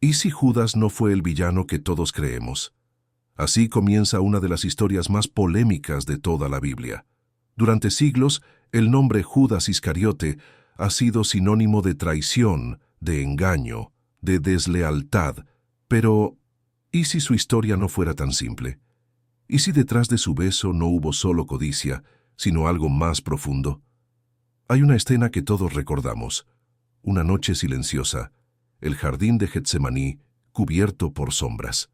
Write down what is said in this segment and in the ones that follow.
¿Y si Judas no fue el villano que todos creemos? Así comienza una de las historias más polémicas de toda la Biblia. Durante siglos, el nombre Judas Iscariote ha sido sinónimo de traición, de engaño, de deslealtad. Pero, ¿y si su historia no fuera tan simple? ¿Y si detrás de su beso no hubo solo codicia, sino algo más profundo? Hay una escena que todos recordamos. Una noche silenciosa, el jardín de Getsemaní cubierto por sombras.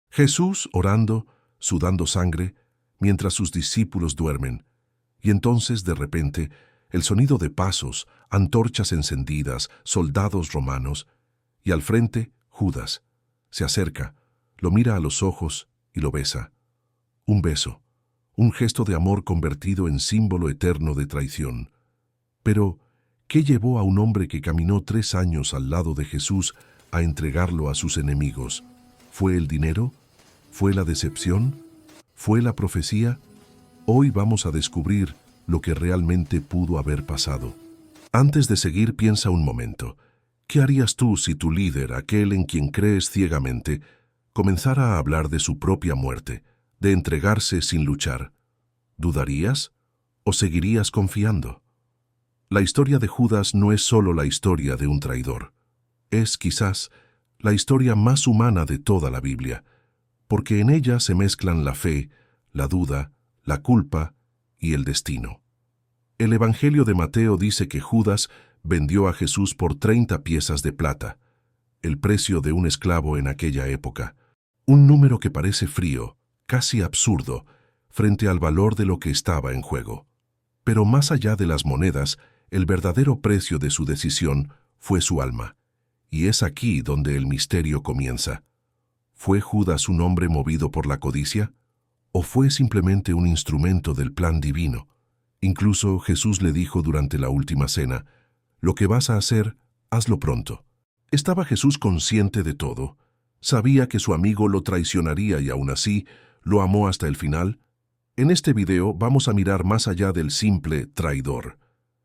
Jesús orando, sudando sangre, mientras sus discípulos duermen. Y entonces, de repente, el sonido de pasos, antorchas encendidas, soldados romanos, y al frente, Judas. Se acerca, lo mira a los ojos y lo besa. Un beso, un gesto de amor convertido en símbolo eterno de traición. Pero, ¿qué llevó a un hombre que caminó 3 años al lado de Jesús a entregarlo a sus enemigos? ¿Fue el dinero? ¿Fue la decepción? ¿Fue la profecía? Hoy vamos a descubrir lo que realmente pudo haber pasado. Antes de seguir, piensa un momento. ¿Qué harías tú si tu líder, aquel en quien crees ciegamente, comenzara a hablar de su propia muerte, de entregarse sin luchar? ¿Dudarías o seguirías confiando? La historia de Judas no es solo la historia de un traidor. Es, quizás, la historia más humana de toda la Biblia, porque en ella se mezclan la fe, la duda, la culpa y el destino. El Evangelio de Mateo dice que Judas vendió a Jesús por 30 piezas de plata, el precio de un esclavo en aquella época. Un número que parece frío, casi absurdo, frente al valor de lo que estaba en juego. Pero más allá de las monedas, el verdadero precio de su decisión fue su alma. Y es aquí donde el misterio comienza. ¿Fue Judas un hombre movido por la codicia? ¿O fue simplemente un instrumento del plan divino? Incluso Jesús le dijo durante la última cena, «Lo que vas a hacer, hazlo pronto». ¿Estaba Jesús consciente de todo? ¿Sabía que su amigo lo traicionaría y aún así lo amó hasta el final? En este video vamos a mirar más allá del simple traidor.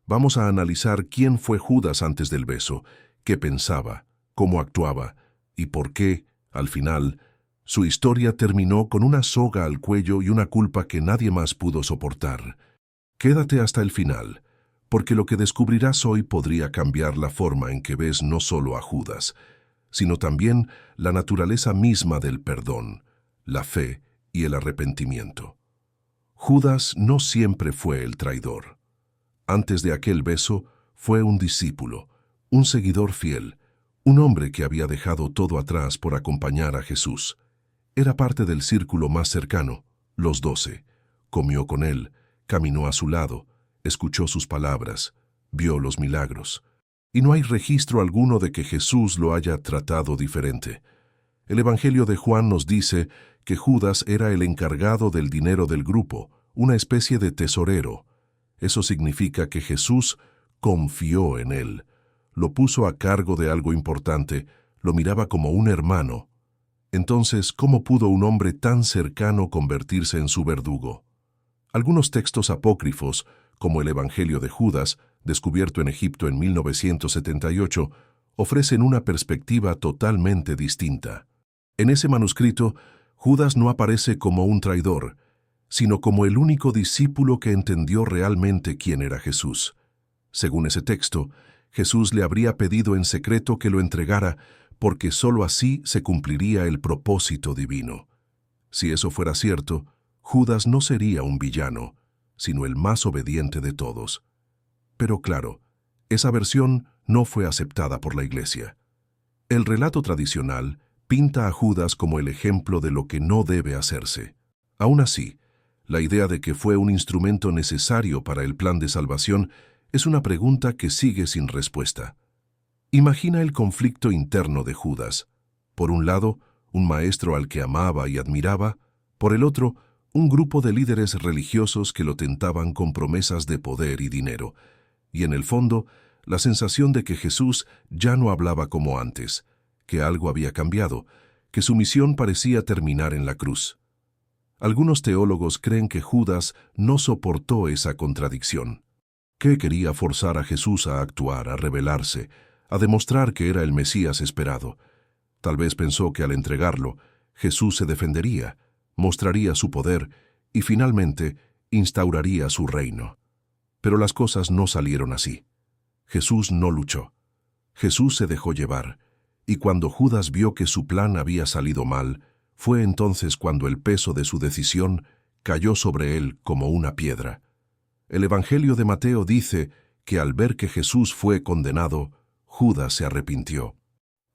Vamos a analizar quién fue Judas antes del beso, qué pensaba, cómo actuaba y por qué, al final, su historia terminó con una soga al cuello y una culpa que nadie más pudo soportar. Quédate hasta el final, porque lo que descubrirás hoy podría cambiar la forma en que ves no solo a Judas, sino también la naturaleza misma del perdón, la fe y el arrepentimiento. Judas no siempre fue el traidor. Antes de aquel beso, fue un discípulo, un seguidor fiel, un hombre que había dejado todo atrás por acompañar a Jesús. Era parte del círculo más cercano, los 12. Comió con él, caminó a su lado, escuchó sus palabras, vio los milagros. Y no hay registro alguno de que Jesús lo haya tratado diferente. El Evangelio de Juan nos dice que Judas era el encargado del dinero del grupo, una especie de tesorero. Eso significa que Jesús confió en él, lo puso a cargo de algo importante, lo miraba como un hermano. Entonces, ¿cómo pudo un hombre tan cercano convertirse en su verdugo? Algunos textos apócrifos, como el Evangelio de Judas, descubierto en Egipto en 1978, ofrecen una perspectiva totalmente distinta. En ese manuscrito, Judas no aparece como un traidor, sino como el único discípulo que entendió realmente quién era Jesús. Según ese texto, Jesús le habría pedido en secreto que lo entregara porque sólo así se cumpliría el propósito divino. Si eso fuera cierto, Judas no sería un villano, sino el más obediente de todos. Pero claro, esa versión no fue aceptada por la Iglesia. El relato tradicional pinta a Judas como el ejemplo de lo que no debe hacerse. Aún así, la idea de que fue un instrumento necesario para el plan de salvación es una pregunta que sigue sin respuesta. Imagina el conflicto interno de Judas. Por un lado, un maestro al que amaba y admiraba, por el otro, un grupo de líderes religiosos que lo tentaban con promesas de poder y dinero, y en el fondo, la sensación de que Jesús ya no hablaba como antes, que algo había cambiado, que su misión parecía terminar en la cruz. Algunos teólogos creen que Judas no soportó esa contradicción, que quería forzar a Jesús a actuar, a rebelarse, a demostrar que era el Mesías esperado, Tal vez pensó que al entregarlo, Jesús se defendería, mostraría su poder y finalmente instauraría su reino. Pero las cosas no salieron así. Jesús no luchó. Jesús se dejó llevar, y cuando Judas vio que su plan había salido mal, fue entonces cuando el peso de su decisión cayó sobre él como una piedra. El Evangelio de Mateo dice que al ver que Jesús fue condenado, Judas se arrepintió.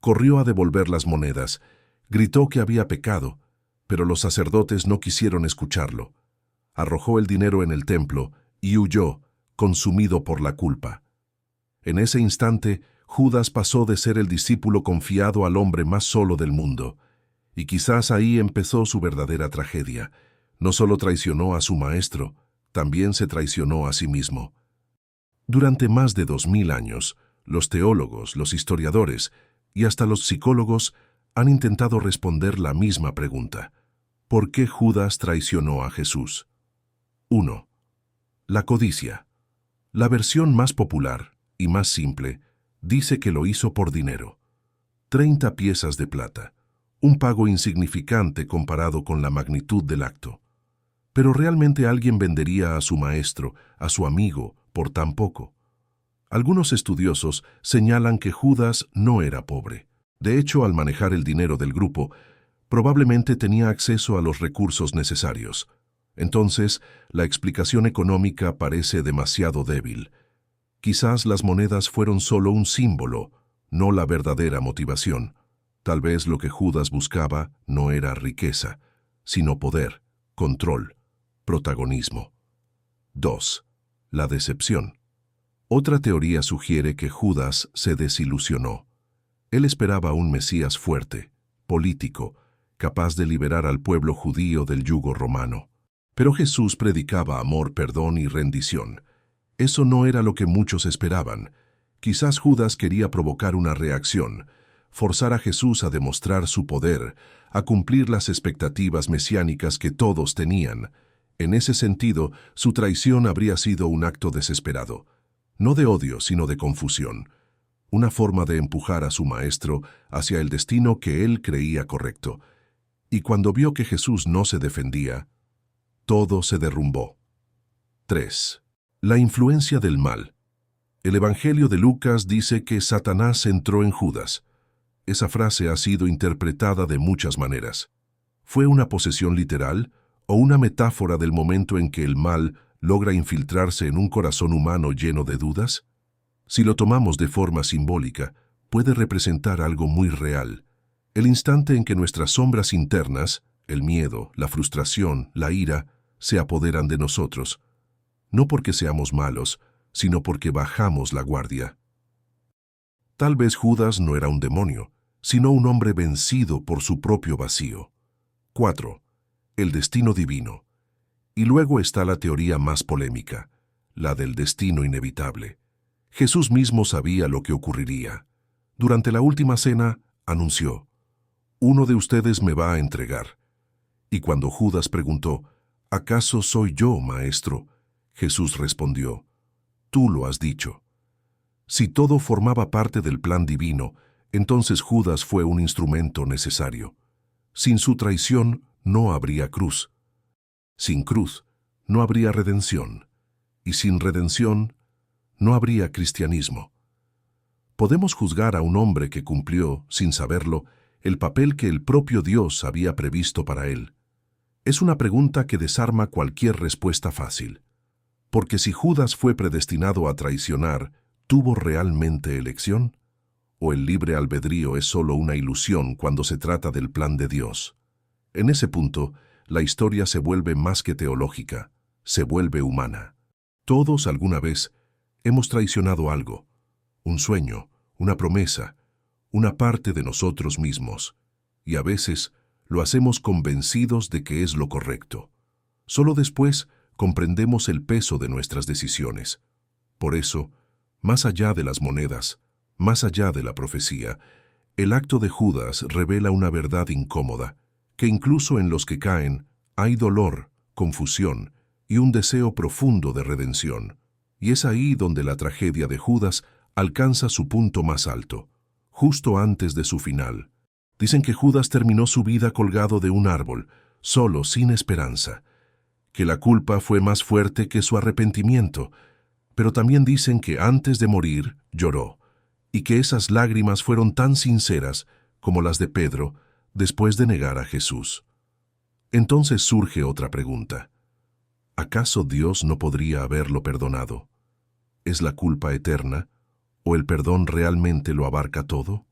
Corrió a devolver las monedas, gritó que había pecado, pero los sacerdotes no quisieron escucharlo. Arrojó el dinero en el templo y huyó, consumido por la culpa. En ese instante, Judas pasó de ser el discípulo confiado al hombre más solo del mundo. Y quizás ahí empezó su verdadera tragedia. No solo traicionó a su maestro, también se traicionó a sí mismo. Durante más de 2000 años, los teólogos, los historiadores y hasta los psicólogos han intentado responder la misma pregunta. ¿Por qué Judas traicionó a Jesús? 1. La codicia. La versión más popular y más simple dice que lo hizo por dinero. 30 piezas de plata, un pago insignificante comparado con la magnitud del acto. Pero ¿realmente alguien vendería a su maestro, a su amigo, por tan poco? Algunos estudiosos señalan que Judas no era pobre. De hecho, al manejar el dinero del grupo, probablemente tenía acceso a los recursos necesarios. Entonces, la explicación económica parece demasiado débil. Quizás las monedas fueron solo un símbolo, no la verdadera motivación. Tal vez lo que Judas buscaba no era riqueza, sino poder, control, protagonismo. 2. La decepción. Otra teoría sugiere que Judas se desilusionó. Él esperaba un Mesías fuerte, político, capaz de liberar al pueblo judío del yugo romano. Pero Jesús predicaba amor, perdón y rendición. Eso no era lo que muchos esperaban. Quizás Judas quería provocar una reacción, forzar a Jesús a demostrar su poder, a cumplir las expectativas mesiánicas que todos tenían. En ese sentido, su traición habría sido un acto desesperado, no de odio, sino de confusión, una forma de empujar a su maestro hacia el destino que él creía correcto. Y cuando vio que Jesús no se defendía, todo se derrumbó. 3. La influencia del mal. El Evangelio de Lucas dice que Satanás entró en Judas. Esa frase ha sido interpretada de muchas maneras. ¿Fue una posesión literal o una metáfora del momento en que el mal logra infiltrarse en un corazón humano lleno de dudas? Si lo tomamos de forma simbólica, puede representar algo muy real. El instante en que nuestras sombras internas, el miedo, la frustración, la ira, se apoderan de nosotros, no porque seamos malos, sino porque bajamos la guardia. Tal vez Judas no era un demonio, sino un hombre vencido por su propio vacío. 4. El destino divino. Y luego está la teoría más polémica, la del destino inevitable. Jesús mismo sabía lo que ocurriría. Durante la última cena, anunció: «Uno de ustedes me va a entregar». Y cuando Judas preguntó: «¿Acaso soy yo, maestro?», Jesús respondió: «Tú lo has dicho». Si todo formaba parte del plan divino, entonces Judas fue un instrumento necesario. Sin su traición no habría cruz. Sin cruz no habría redención. Y sin redención no habría cristianismo. Podemos juzgar a un hombre que cumplió, sin saberlo, el papel que el propio Dios había previsto para él. Es una pregunta que desarma cualquier respuesta fácil. Porque si Judas fue predestinado a traicionar, ¿tuvo realmente elección? ¿O el libre albedrío es solo una ilusión cuando se trata del plan de Dios? En ese punto, la historia se vuelve más que teológica, se vuelve humana. Todos alguna vez hemos traicionado algo, un sueño, una promesa, una parte de nosotros mismos, y a veces lo hacemos convencidos de que es lo correcto. Solo después comprendemos el peso de nuestras decisiones. Por eso, más allá de las monedas, más allá de la profecía, el acto de Judas revela una verdad incómoda, que incluso en los que caen hay dolor, confusión y un deseo profundo de redención. Y es ahí donde la tragedia de Judas alcanza su punto más alto, justo antes de su final. Dicen que Judas terminó su vida colgado de un árbol, solo, sin esperanza, que la culpa fue más fuerte que su arrepentimiento, pero también dicen que antes de morir lloró, y que esas lágrimas fueron tan sinceras como las de Pedro después de negar a Jesús. Entonces surge otra pregunta. ¿Acaso Dios no podría haberlo perdonado? ¿Es la culpa eterna, o el perdón realmente lo abarca todo?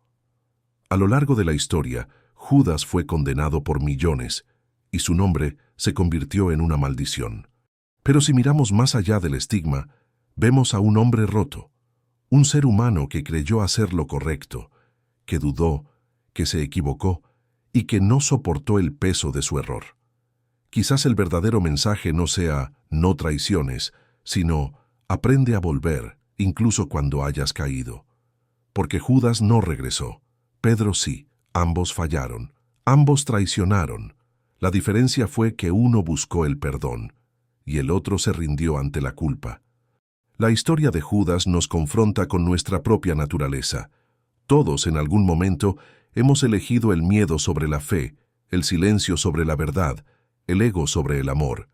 A lo largo de la historia, Judas fue condenado por millones, y su nombre se convirtió en una maldición. Pero si miramos más allá del estigma, vemos a un hombre roto, un ser humano que creyó hacer lo correcto, que dudó, que se equivocó y que no soportó el peso de su error. Quizás el verdadero mensaje no sea no traiciones, sino aprende a volver, incluso cuando hayas caído. Porque Judas no regresó. Pedro sí, ambos fallaron, ambos traicionaron. La diferencia fue que uno buscó el perdón y el otro se rindió ante la culpa. La historia de Judas nos confronta con nuestra propia naturaleza. Todos en algún momento hemos elegido el miedo sobre la fe, el silencio sobre la verdad, el ego sobre el amor.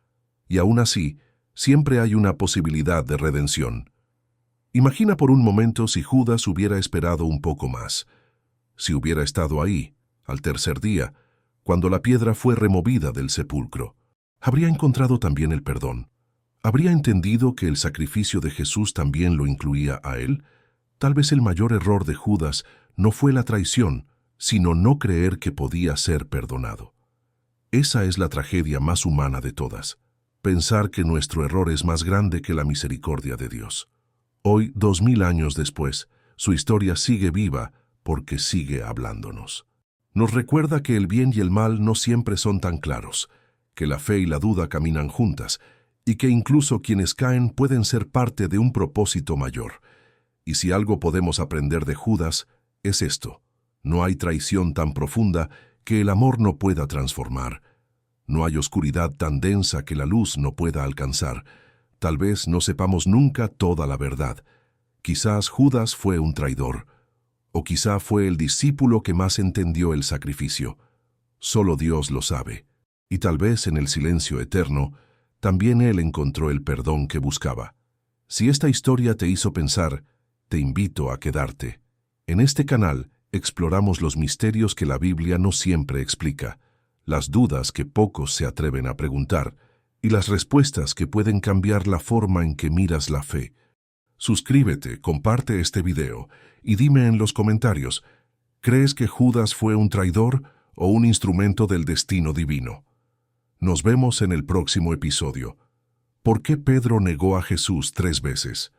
Y aún así, siempre hay una posibilidad de redención. Imagina por un momento si Judas hubiera esperado un poco más. Si hubiera estado ahí, al tercer día, cuando la piedra fue removida del sepulcro, habría encontrado también el perdón. ¿Habría entendido que el sacrificio de Jesús también lo incluía a él? Tal vez el mayor error de Judas no fue la traición, sino no creer que podía ser perdonado. Esa es la tragedia más humana de todas, pensar que nuestro error es más grande que la misericordia de Dios. Hoy, 2000 años después, su historia sigue viva porque sigue hablándonos. Nos recuerda que el bien y el mal no siempre son tan claros, que la fe y la duda caminan juntas, y que incluso quienes caen pueden ser parte de un propósito mayor. Y si algo podemos aprender de Judas, es esto: no hay traición tan profunda que el amor no pueda transformar. No hay oscuridad tan densa que la luz no pueda alcanzar. Tal vez no sepamos nunca toda la verdad. Quizás Judas fue un traidor, o quizá fue el discípulo que más entendió el sacrificio. Solo Dios lo sabe. Y tal vez en el silencio eterno, también él encontró el perdón que buscaba. Si esta historia te hizo pensar, te invito a quedarte. En este canal exploramos los misterios que la Biblia no siempre explica, las dudas que pocos se atreven a preguntar y las respuestas que pueden cambiar la forma en que miras la fe. Suscríbete, comparte este video y dime en los comentarios, ¿crees que Judas fue un traidor o un instrumento del destino divino? Nos vemos en el próximo episodio. ¿Por qué Pedro negó a Jesús 3 veces?